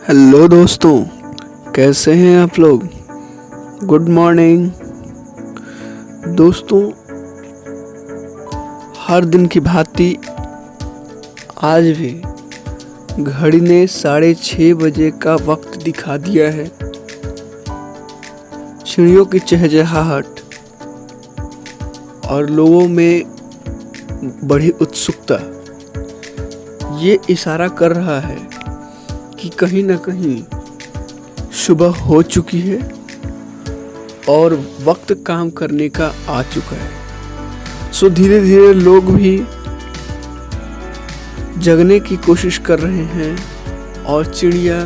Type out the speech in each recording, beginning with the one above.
Hello दोस्तों, कैसे हैं आप लोग। गुड मॉर्निंग दोस्तों। हर दिन की भांति आज भी घड़ी ने 6:30 बजे का वक्त दिखा दिया है। चिड़ियों की चहचहाहट और लोगों में बड़ी उत्सुकता ये इशारा कर रहा है कि कहीं न कहीं सुबह हो चुकी है और वक्त काम करने का आ चुका है। सो धीरे धीरे लोग भी जगने की कोशिश कर रहे हैं और चिड़िया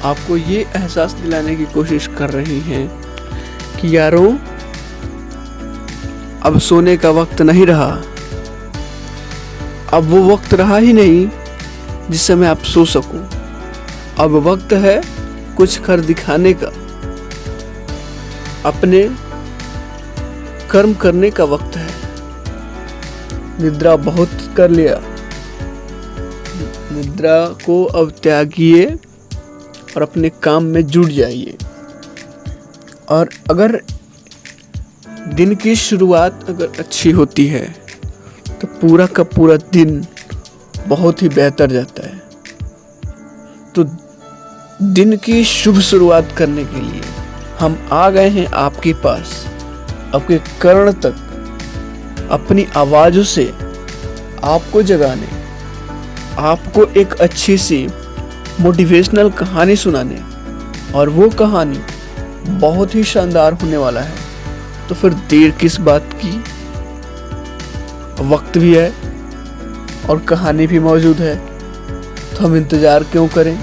आपको ये एहसास दिलाने की कोशिश कर रही हैं कि यारों, अब सोने का वक्त नहीं रहा। अब वो वक्त रहा ही नहीं जिस समय आप सो सको। अब वक्त है कुछ कर दिखाने का, अपने कर्म करने का वक्त है। निद्रा बहुत कर लिया, निद्रा को अब त्यागिए और अपने काम में जुट जाइए। और अगर दिन की शुरुआत अगर अच्छी होती है तो पूरा का पूरा दिन बहुत ही बेहतर जाता है। तो दिन की शुभ शुरुआत करने के लिए हम आ गए हैं आपके पास, आपके कर्ण तक, अपनी आवाज़ों से आपको जगाने, आपको एक अच्छी सी मोटिवेशनल कहानी सुनाने। और वो कहानी बहुत ही शानदार होने वाला है। तो फिर देर किस बात की। वक्त भी है और कहानी भी मौजूद है, तो हम इंतज़ार क्यों करें।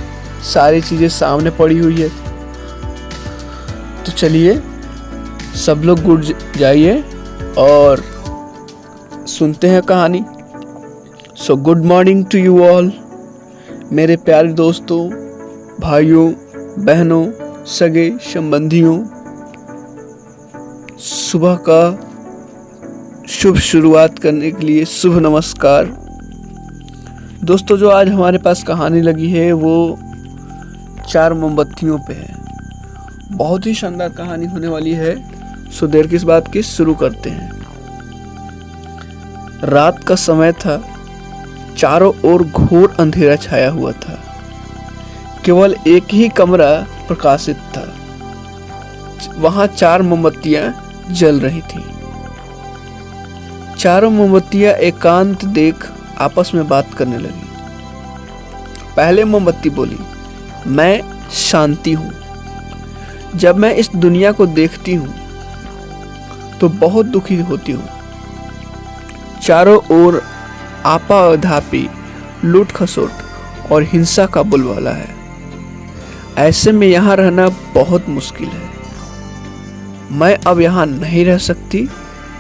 सारी चीज़ें सामने पड़ी हुई है। तो चलिए सब लोग गुड जाइए और सुनते हैं कहानी। So good morning to you all, मेरे प्यारे दोस्तों, भाइयों, बहनों, सगे संबंधियों। सुबह का शुभ शुरुआत करने के लिए शुभ नमस्कार। दोस्तों, जो आज हमारे पास कहानी लगी है वो 4 मोमबत्तियों पे है। बहुत ही शानदार कहानी होने वाली है। सो देर किस बात की, शुरू करते हैं। रात का समय था, चारों ओर घोर अंधेरा छाया हुआ था। केवल एक ही कमरा प्रकाशित था। वहां 4 मोमबत्तियां जल रही थी। चारों मोमबत्तियां एकांत देख आपस में बात करने लगी। पहले मोमबत्ती बोली, मैं शांति हूं। जब मैं इस दुनिया को देखती हूं तो बहुत दुखी होती हूं। चारों ओर आपाधापी, लूट खसोट और हिंसा का बुलवाला है। ऐसे में यहां रहना बहुत मुश्किल है। मैं अब यहां नहीं रह सकती।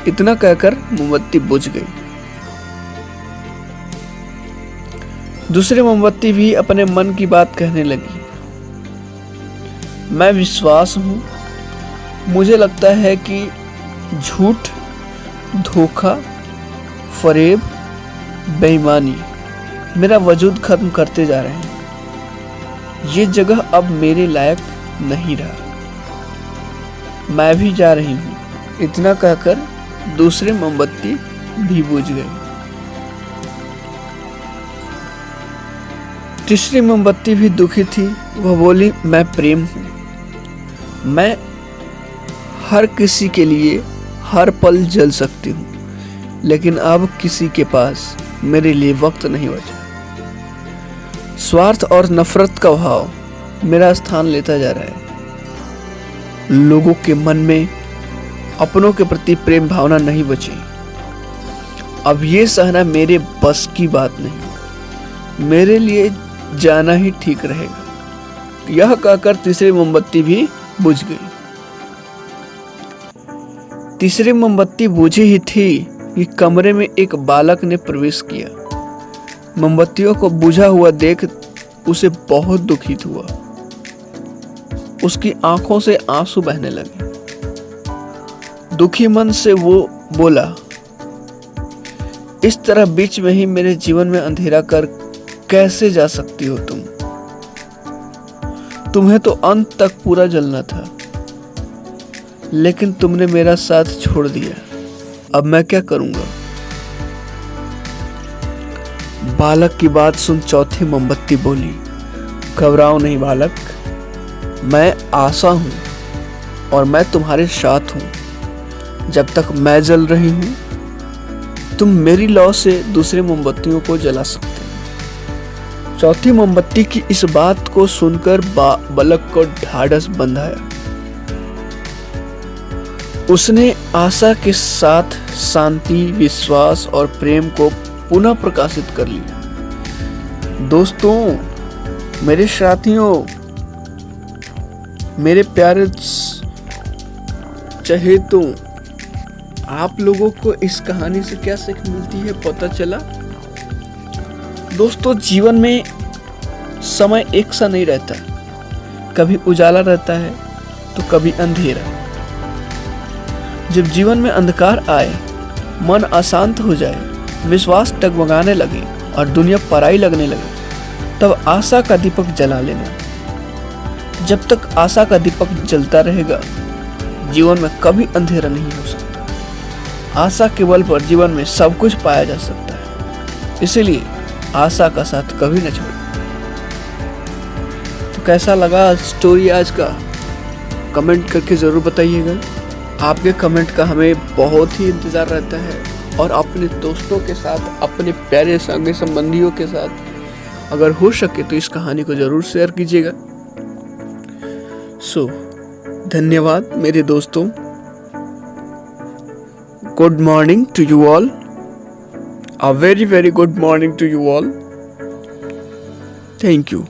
इतना कहकर मोमबत्ती बुझ गई। दूसरी मोमबत्ती भी अपने मन की बात कहने लगी। मैं विश्वास हूं। मुझे लगता है कि झूठ, धोखा, फरेब, बेईमानी मेरा वजूद खत्म करते जा रहे हैं। ये जगह अब मेरे लायक नहीं रहा। मैं भी जा रही हूं। इतना कहकर दूसरी मोमबत्ती भी बुझ गई। तीसरी मोमबत्ती भी दुखी थी। वह बोली, मैं प्रेम हूं। मैं हर किसी के लिए हर पल जल सकती हूँ, लेकिन अब किसी के पास मेरे लिए वक्त नहीं बचा। स्वार्थ और नफरत का भाव मेरा स्थान लेता जा रहा है। लोगों के मन में अपनों के प्रति प्रेम भावना नहीं बची। अब ये सहना मेरे बस की बात नहीं। मेरे लिए जाना ही ठीक रहेगा। यह कहकर तीसरी मोमबत्ती भी बुझ गई। तीसरी मोमबत्ती बुझी ही थी कि कमरे में एक बालक ने प्रवेश किया। मोमबत्तियों को बुझा हुआ देख उसे बहुत दुखित हुआ। उसकी आंखों से आंसू बहने लगे। दुखी मन से वो बोला, इस तरह बीच में ही मेरे जीवन में अंधेरा कर कैसे जा सकती हो तुम। तुम्हें तो अंत तक पूरा जलना था, लेकिन तुमने मेरा साथ छोड़ दिया। अब मैं क्या करूंगा? बालक की बात सुन चौथी मोमबत्ती बोली, घबराओ नहीं बालक, मैं आशा हूं और मैं तुम्हारे साथ हूं। जब तक मैं जल रही हूं, तुम मेरी लौ से दूसरे मोमबत्तियों को जला सकते हो। चौथी मोमबत्ती की इस बात को सुनकर बालक को ढाढ़स बंधाया। उसने आशा के साथ शांति, विश्वास और प्रेम को पुनः प्रकाशित कर लिया। दोस्तों, मेरे साथियों, मेरे प्यारे चहेतों, आप लोगों को इस कहानी से क्या सीख मिलती है पता चला? दोस्तों, जीवन में समय एक सा नहीं रहता, कभी उजाला रहता है तो कभी अंधेरा। जब जीवन में अंधकार आए, मन अशांत हो जाए, विश्वास डगमगाने लगे और दुनिया पराई लगने लगे, तब आशा का दीपक जला लेना। जब तक आशा का दीपक जलता रहेगा, जीवन में कभी अंधेरा नहीं हो सकता। आशा के बल पर जीवन में सब कुछ पाया जा सकता है, इसीलिए आशा का साथ कभी न छोड़ो। तो कैसा लगा स्टोरी आज का? कमेंट करके जरूर बताइएगा। आपके कमेंट का हमें बहुत ही इंतजार रहता है, और अपने दोस्तों के साथ, अपने प्यारे संगी संबंधियों के साथ अगर हो सके तो इस कहानी को जरूर शेयर कीजिएगा। धन्यवाद मेरे दोस्तों। Good morning to you all, a very very good morning to you all. Thank you.